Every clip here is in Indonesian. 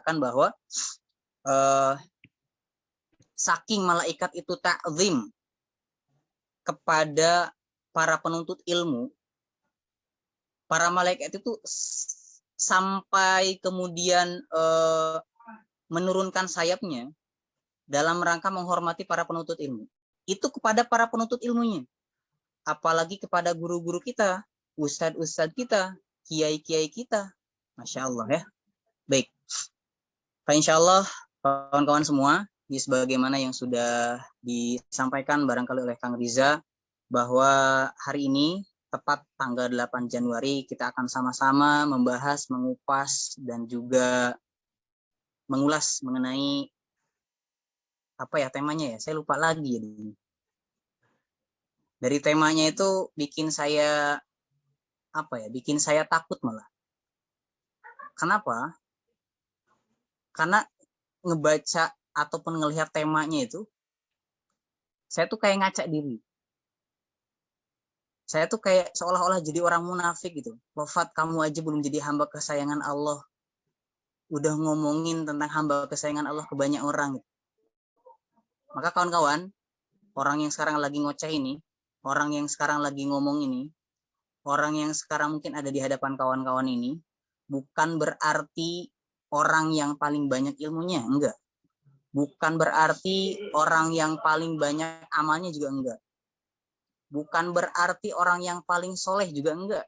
mengatakan bahwa saking malaikat itu ta'zim kepada para penuntut ilmu, para malaikat itu sampai kemudian menurunkan sayapnya dalam rangka menghormati para penuntut ilmu. Itu kepada para penuntut ilmunya. Apalagi kepada guru-guru kita, ustadz-ustadz kita, kiai-kiai kita. Masya Allah ya. Baik. Insya Allah kawan-kawan semua, sebagaimana yang sudah disampaikan barangkali oleh Kang Riza, bahwa hari ini tepat tanggal 8 Januari kita akan sama-sama membahas, mengupas, dan juga mengulas mengenai apa ya temanya ya, saya lupa lagi. Dari temanya itu bikin saya bikin saya takut malah. Kenapa? Karena ngebaca ataupun ngelihat temanya itu, saya tuh kayak ngaca diri. Saya tuh kayak seolah-olah jadi orang munafik gitu. Wafat kamu aja belum jadi hamba kesayangan Allah. Udah ngomongin tentang hamba kesayangan Allah ke banyak orang gitu. Maka kawan-kawan, orang yang sekarang lagi ngoceh ini, orang yang sekarang lagi ngomong ini, orang yang sekarang mungkin ada di hadapan kawan-kawan ini, bukan berarti orang yang paling banyak ilmunya, enggak. Bukan berarti orang yang paling banyak amalnya juga enggak. Bukan berarti orang yang paling soleh juga enggak.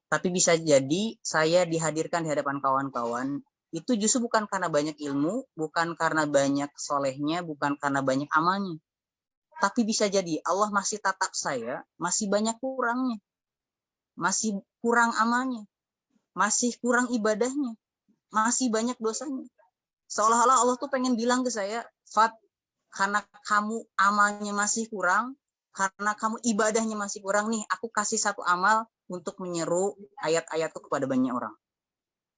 Tapi bisa jadi saya dihadirkan di hadapan kawan-kawan, itu justru bukan karena banyak ilmu, bukan karena banyak solehnya, bukan karena banyak amalnya. Tapi bisa jadi Allah masih tatap saya, masih banyak kurangnya. Masih kurang amalnya. Masih kurang ibadahnya. Masih banyak dosanya. Seolah-olah Allah tuh pengen bilang ke saya, Fat, karena kamu amalnya masih kurang, karena kamu ibadahnya masih kurang nih, aku kasih satu amal untuk menyeru ayat-ayatku kepada banyak orang.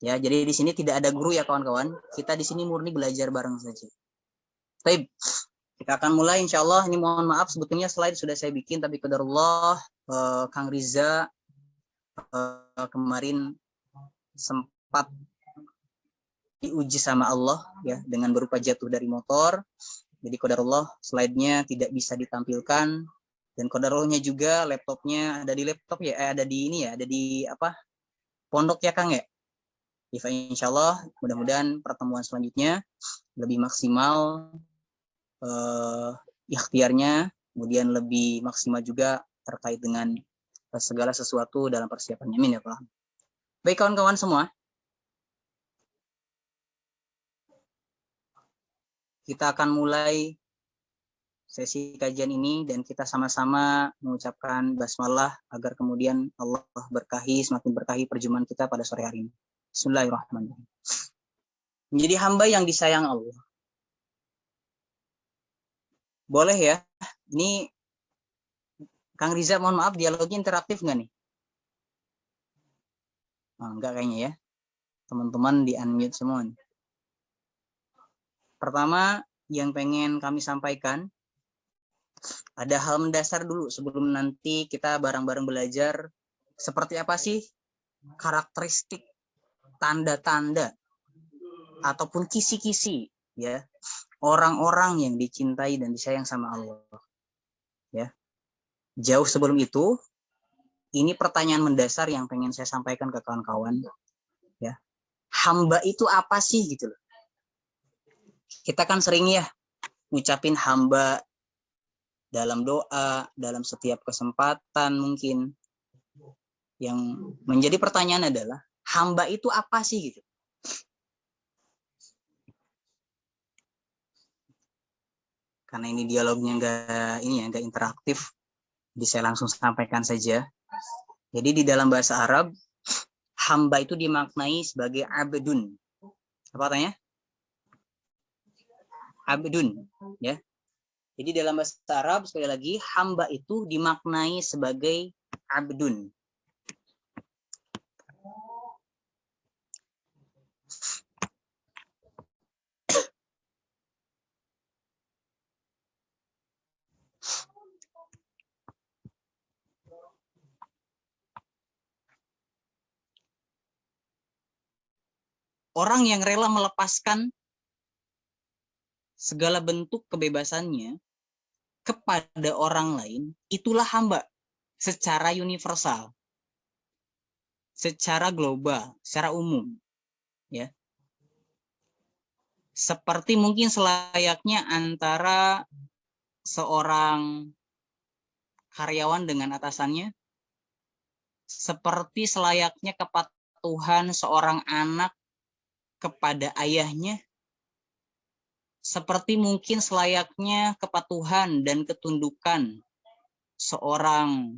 Ya, jadi di sini tidak ada guru ya kawan-kawan. Kita di sini murni belajar bareng saja. Baik, kita akan mulai insya Allah. Ini mohon maaf sebetulnya slide sudah saya bikin, tapi qadarullah Kang Riza kemarin sempat diuji sama Allah ya dengan berupa jatuh dari motor. Jadi qadarullah slide-nya tidak bisa ditampilkan. Dan qadarullah juga laptopnya ada di laptop ya, ada di ini ya, ada di apa? Pondok ya Kang ya. Insya Allah mudah-mudahan pertemuan selanjutnya lebih maksimal ikhtiarnya, kemudian lebih maksimal juga terkait dengan segala sesuatu dalam persiapannya. Amin ya Pak. Baik kawan-kawan semua, kita akan mulai sesi kajian ini dan kita sama-sama mengucapkan basmalah agar kemudian Allah berkahi, semakin berkahi perjumpaan kita pada sore hari ini. Bismillahirrahmanirrahim. Menjadi hamba yang disayang Allah. Boleh ya? Ini Kang Riza, mohon maaf, dialognya interaktif nggak nih? Oh, enggak kayaknya ya. Teman-teman di unmute semua nih. Pertama, yang pengen kami sampaikan, ada hal mendasar dulu sebelum nanti kita bareng-bareng belajar seperti apa sih karakteristik, tanda-tanda, ataupun kisi-kisi ya orang-orang yang dicintai dan disayang sama Allah. Ya. Jauh sebelum itu, ini pertanyaan mendasar yang pengen saya sampaikan ke kawan-kawan. Ya. Hamba itu apa sih gitu loh. Kita kan sering ya ngucapin hamba dalam doa, dalam setiap kesempatan mungkin. Yang menjadi pertanyaan adalah, hamba itu apa sih gitu? Karena ini dialognya nggak interaktif, jadi saya langsung sampaikan saja. Jadi di dalam bahasa Arab, hamba itu dimaknai sebagai abdun. Apa katanya? Abdun, ya. Jadi dalam bahasa Arab sekali lagi hamba itu dimaknai sebagai abdun. orang yang rela melepaskan segala bentuk kebebasannya kepada orang lain, itulah hamba secara universal, secara global, secara umum, ya. Seperti mungkin selayaknya antara seorang karyawan dengan atasannya, seperti selayaknya kepatuhan seorang anak kepada ayahnya, seperti mungkin selayaknya kepatuhan dan ketundukan seorang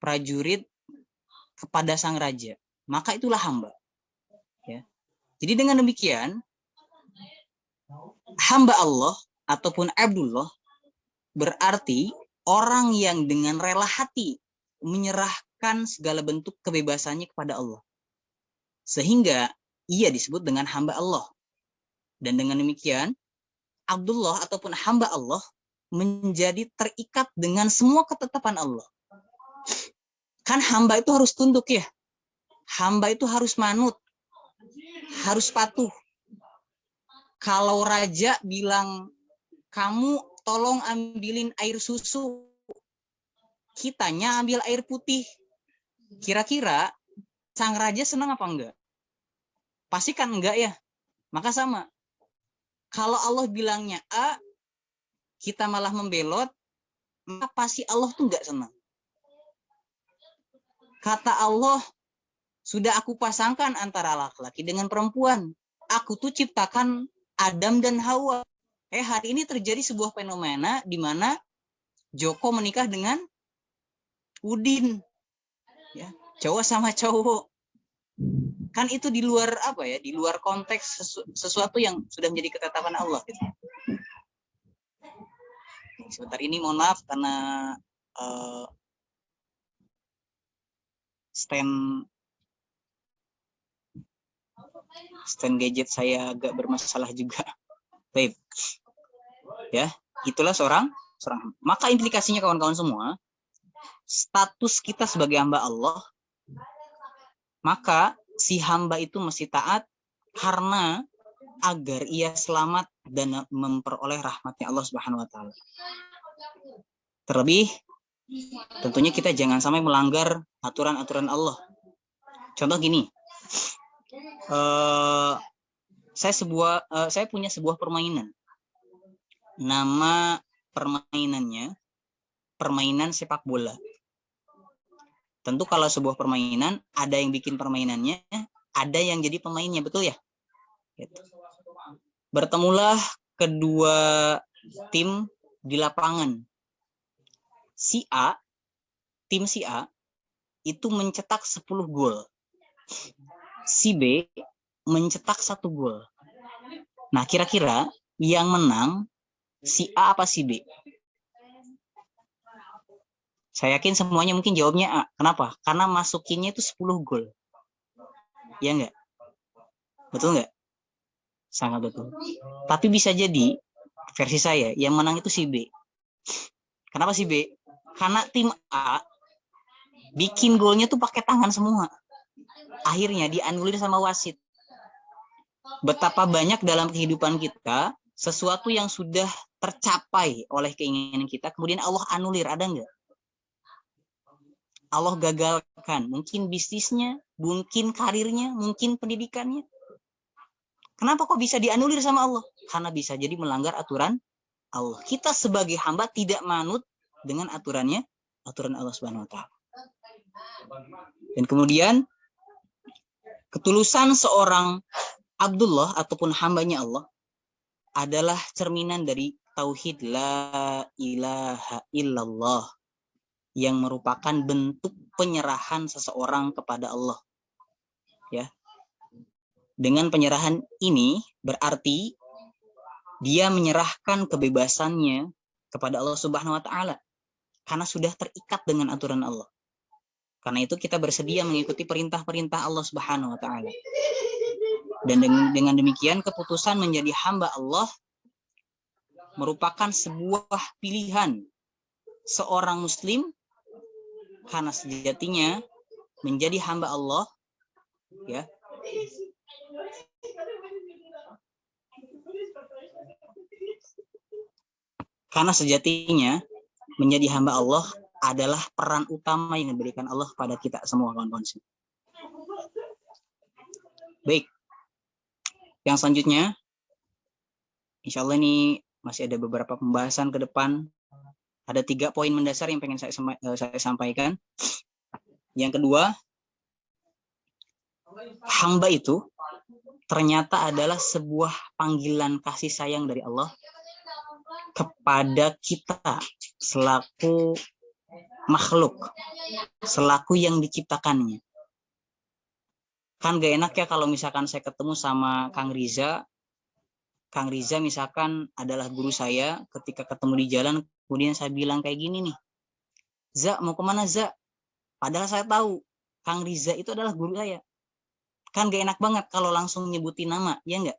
prajurit kepada sang raja, maka itulah hamba. Ya. Jadi dengan demikian, hamba Allah ataupun Abdullah berarti orang yang dengan rela hati menyerahkan segala bentuk kebebasannya kepada Allah. Sehingga ia disebut dengan hamba Allah. Dan dengan demikian, Abdullah ataupun hamba Allah menjadi terikat dengan semua ketetapan Allah. Kan hamba itu harus tunduk ya. Hamba itu harus manut. Harus patuh. Kalau raja bilang, kamu tolong ambilin air susu, kitanya ambil air putih. Kira-kira sang raja senang apa enggak? Pasti kan enggak ya. Maka sama. Kalau Allah bilangnya A, kita malah membelot, maka pasti Allah tuh enggak senang. Kata Allah, sudah aku pasangkan antara laki-laki dengan perempuan. Aku tuh ciptakan Adam dan Hawa. Hari ini terjadi sebuah fenomena di mana Joko menikah dengan Udin. Ya, cowok sama cowok. Kan itu di luar apa ya? Di luar konteks sesuatu yang sudah menjadi ketetapan Allah. Gitu. Sebentar ini mohon maaf karena stand gadget saya agak bermasalah juga. Baik. Ya, itulah seorang. Maka implikasinya kawan-kawan semua, status kita sebagai hamba Allah, maka si hamba itu mesti taat karena agar ia selamat dan memperoleh rahmatnya Allah Subhanahu wa taala. Terlebih tentunya kita jangan sampai melanggar aturan-aturan Allah. Contoh gini. Saya punya sebuah permainan. Nama permainannya permainan sepak bola. Tentu kalau sebuah permainan ada yang bikin permainannya, ada yang jadi pemainnya, betul ya? Gitu. Bertemulah kedua tim di lapangan. Tim si A itu mencetak 10 gol. Si B mencetak 1 gol. Nah, kira-kira yang menang si A apa si B? Saya yakin semuanya mungkin jawabnya A. Kenapa? Karena masukinnya itu 10 gol. Ya enggak? Betul enggak? Sangat betul. Tapi bisa jadi, versi saya, yang menang itu si B. Kenapa si B? Karena tim A bikin golnya tuh pakai tangan semua. Akhirnya dianulir sama wasit. Betapa banyak dalam kehidupan kita, sesuatu yang sudah tercapai oleh keinginan kita, kemudian Allah anulir, ada enggak? Allah gagalkan, mungkin bisnisnya, mungkin karirnya, mungkin pendidikannya. Kenapa kok bisa dianulir sama Allah? Karena bisa jadi melanggar aturan Allah. Kita sebagai hamba tidak manut dengan aturan Allah Subhanahu wa taala. Dan kemudian ketulusan seorang Abdullah ataupun hambanya Allah adalah cerminan dari tauhid la ilaha illallah, yang merupakan bentuk penyerahan seseorang kepada Allah. Ya. Dengan penyerahan ini berarti dia menyerahkan kebebasannya kepada Allah Subhanahu wa taala karena sudah terikat dengan aturan Allah. Karena itu kita bersedia mengikuti perintah-perintah Allah Subhanahu wa taala. Dan dengan demikian keputusan menjadi hamba Allah merupakan sebuah pilihan seorang muslim, karena sejatinya menjadi hamba Allah ya Karena sejatinya menjadi hamba Allah adalah peran utama yang diberikan Allah pada kita semua, kawan-kawan. Baik, yang selanjutnya, insya Allah ini masih ada beberapa pembahasan ke depan. Ada 3 poin mendasar yang pengen saya sampaikan. Yang kedua, hamba itu ternyata adalah sebuah panggilan kasih sayang dari Allah kepada kita selaku makhluk, selaku yang diciptakannya. Kan gak enak ya kalau misalkan saya ketemu sama Kang Riza misalkan adalah guru saya, ketika ketemu di jalan, kemudian saya bilang kayak gini nih, Za, mau kemana Za? Padahal saya tahu Kang Riza itu adalah guru saya. Kan gak enak banget kalau langsung nyebutin nama, ya enggak?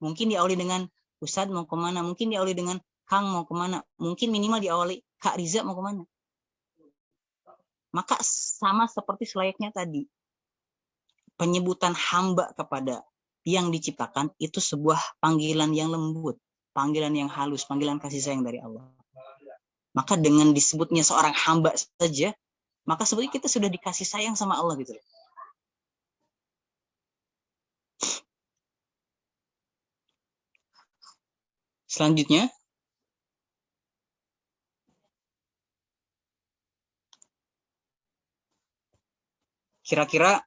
Mungkin diawali dengan Ustadz mau kemana, mungkin diawali dengan Kang mau kemana, mungkin minimal diawali Kak Riza mau kemana. Maka sama seperti selayaknya tadi, penyebutan hamba kepada yang diciptakan itu sebuah panggilan yang lembut, panggilan yang halus, panggilan kasih sayang dari Allah. Maka dengan disebutnya seorang hamba saja, maka sebetulnya kita sudah dikasih sayang sama Allah gitu. Selanjutnya, kira-kira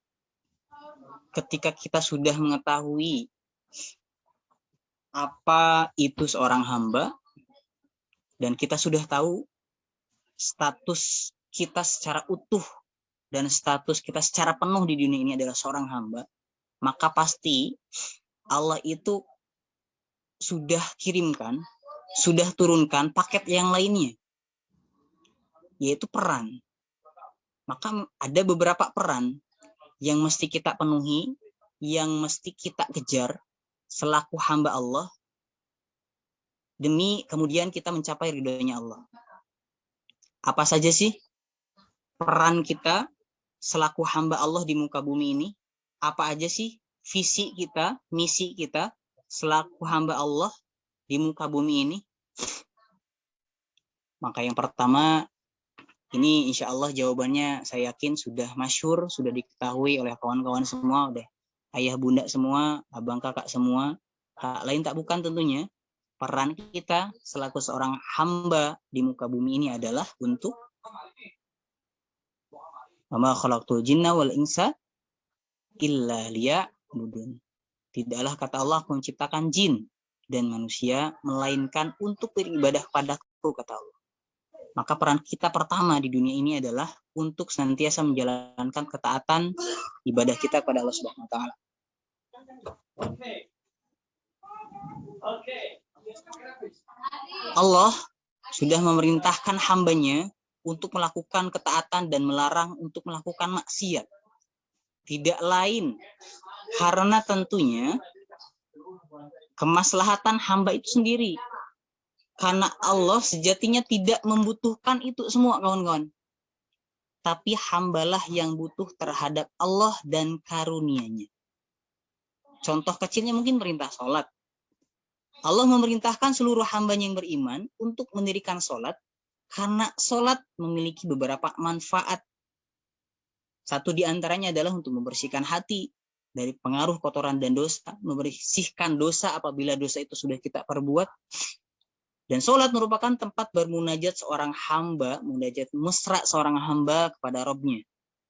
ketika kita sudah mengetahui apa itu seorang hamba, dan kita sudah tahu status kita secara utuh dan status kita secara penuh di dunia ini adalah seorang hamba, maka pasti Allah itu sudah kirimkan, sudah turunkan paket yang lainnya, yaitu peran. Maka ada beberapa peran yang mesti kita penuhi, yang mesti kita kejar selaku hamba Allah, demi kemudian kita mencapai ridhonya Allah. Apa saja sih peran kita selaku hamba Allah di muka bumi ini? Apa aja sih visi kita, misi kita selaku hamba Allah di muka bumi ini? Maka yang pertama, ini insya Allah jawabannya saya yakin sudah masyhur, sudah diketahui oleh kawan-kawan semua, udah ayah bunda semua, abang kakak semua. Tak lain tak bukan tentunya, peran kita selaku seorang hamba di muka bumi ini adalah untuk Wama khalaqtul jinna wal insa illa liya'budun. Tidaklah kata Allah aku menciptakan jin dan manusia melainkan untuk beribadah padaku, kata Allah. Maka peran kita pertama di dunia ini adalah untuk senantiasa menjalankan ketaatan ibadah kita kepada Allah Subhanahu wa taala. Allah sudah memerintahkan hambanya untuk melakukan ketaatan dan melarang untuk melakukan maksiat. Tidak lain karena tentunya kemaslahatan hamba itu sendiri. Karena Allah sejatinya tidak membutuhkan itu semua, kawan-kawan. Tapi hambalah yang butuh terhadap Allah dan karunia-Nya. Contoh kecilnya mungkin perintah sholat. Allah memerintahkan seluruh hambanya yang beriman untuk mendirikan sholat, karena sholat memiliki beberapa manfaat. Satu di antaranya adalah untuk membersihkan hati dari pengaruh kotoran dan dosa, membersihkan dosa apabila dosa itu sudah kita perbuat. Dan sholat merupakan tempat bermunajat seorang hamba, munajat mesra seorang hamba kepada Rabb-Nya.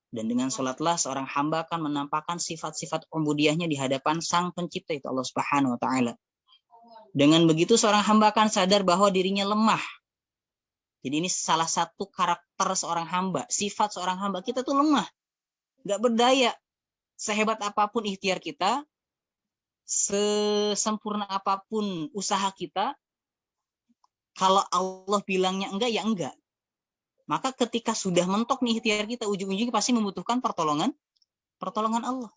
Dan dengan sholatlah seorang hamba akan menampakkan sifat-sifat ubudiyahnya di hadapan Sang Pencipta, itu Allah Subhanahu wa taala. Dengan begitu seorang hamba akan sadar bahwa dirinya lemah. Jadi ini salah satu karakter seorang hamba, sifat seorang hamba, kita tuh lemah. Gak berdaya. Sehebat apapun ikhtiar kita, sesempurna apapun usaha kita, kalau Allah bilangnya enggak, ya enggak. Maka ketika sudah mentok nih ikhtiar kita, ujung-ujungnya pasti membutuhkan pertolongan Allah.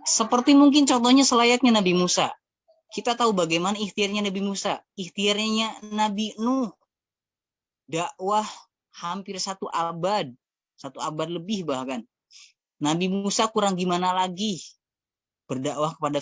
Seperti mungkin contohnya selayaknya Nabi Musa. Kita tahu bagaimana ikhtiarnya Nabi Musa, ikhtiarnya Nabi Nuh. Dakwah hampir 1 abad lebih bahkan. Nabi Musa kurang gimana lagi berdakwah kepada